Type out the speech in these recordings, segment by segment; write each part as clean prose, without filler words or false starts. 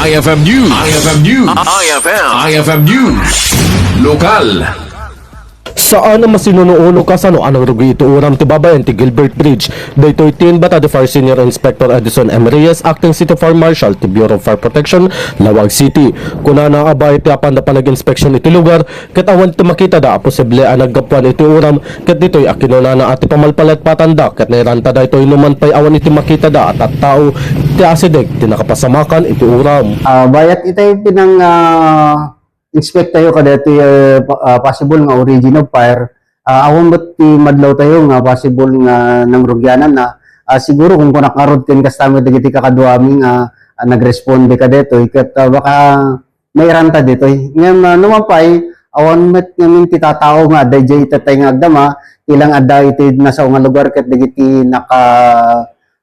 IFM News. IFM News. IFM News. Lokal. Saan ang masinunuuno ka sa anong rugi ito uram ti babayan ti Gilbert Bridge? Daytoy tin bata the Fire Senior Inspector Edison M. Reyes, Acting City Fire Marshal ti Bureau of Fire Protection, Lawag City. Kuna na abay ti apan da panag-inspeksyon iti lugar, ket awan ti makita da posible ang naggapuan iti uram, ket ditoy akinuna na ati pamalpalat patanda, ket nairanta da itoy numan pay awan iti makita da at tao ti asideg ti nakapasamakan iti uram. Bayat ito'y pinang inspect tayo kada ito possible nga origin of fire. Awan ba't ti madlaw tayo nga possible nga nang rugyanan na siguro kung nakarod kin kasama dagiti kakadwami nga nagresponde ka dito ikat baka may ranta dito. Ngayon numampay awan met ngamin ti tatao nga dayjay itatay nga agdama ilang adda iti nasa nga lugar ket dagiti naka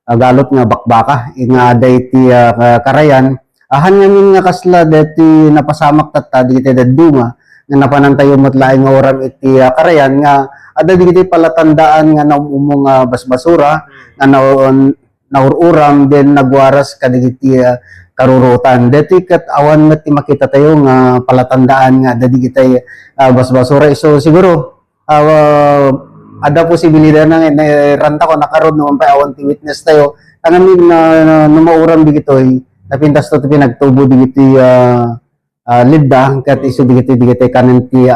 galot nga bakbaka nga day ti karayan. Ahan ngamin nga kasla dati napasamak tatta dito daduma nga napanantayo matlaing nga oram iti karayan nga ada dito palatandaan nga naumong basbasura nga naururam then nagwaras kadigiti karurutan dati kat awan met makita tayo nga palatandaan nga ada dito basbasura so siguro ada posibilidad na ranta ko nakaroon naman pa awan ti witness tayo tangamin na numauram digitoy napintas to pinagtubo digiti lidda kat isu digiti kanen ti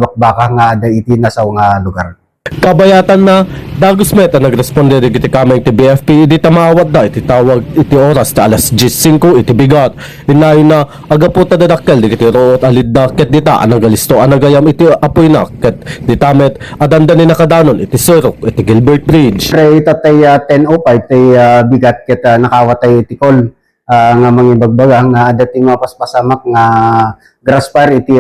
bakbaka nga ada iti nasaw nga lugar. Kabayatan na dagos meta nagresponde digiti kamay ti BFP iti tamawat da iti tawag iti oras ti alas 10:05 iti bigat inay na agaputa dadakkel digiti root alidda ket dita anagalisto anagayam iti apoy na ket ditamet adanda ni nakadanon iti Surok iti Gilbert Bridge. Pre tatay 10:05 ti bigat ket nakawatay iti call nga mangibagbaga nga dating mapaspasamak nga grass fire iti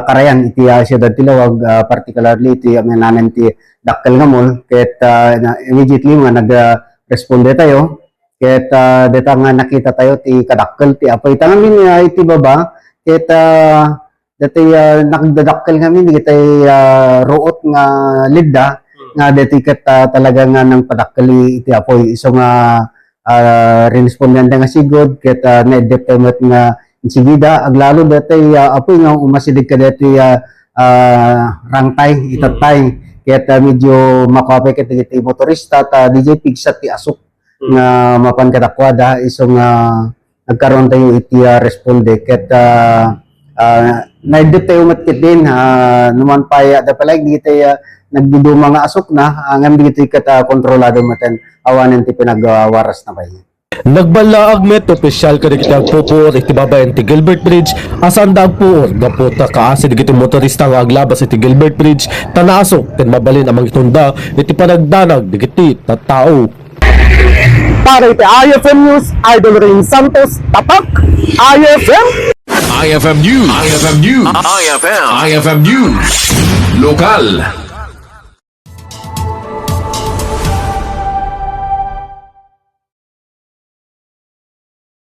karayan iti siyudad ti Lawag particularly iti amenanen ti dakkel nga mall ket immediately nga nagresponde tayo ket deta nga nakita tayo ti kadakkel ti apoy tangamin iti baba ket dati nagdadakkel kami iti ruot nga lidda nga dati ket talaga nga nang padakkel iti apoy iso nga respondente nga sigod ket na-detemet nga insigida aglalo dati apoy nga umasidig ka dati rangtay itatay ket medyo makapay ket iti motorista ta DJ pigsat ti asok nga mapan kadakwada iso nga nagkaroon tayo iti responde ket na-detemet ket din naman pa da pala digiti nagduduma nga asok na ngam digiti ket kontrolado maten awanen ti pinagwaras na bay. Nagbalaag met opisyal kadagiti agpupur iti babayan ti Gilbert Bridge asan dagpur gaputa kaasi digiti motorista nga aglabas iti Gilbert Bridge tanasok ken mabalin amang itunda iti panagdanag digiti tattao. Para iti IFM News, Idol Rain Santos, tapak IFM. IFM News. IFM News. IFM News. Lokal.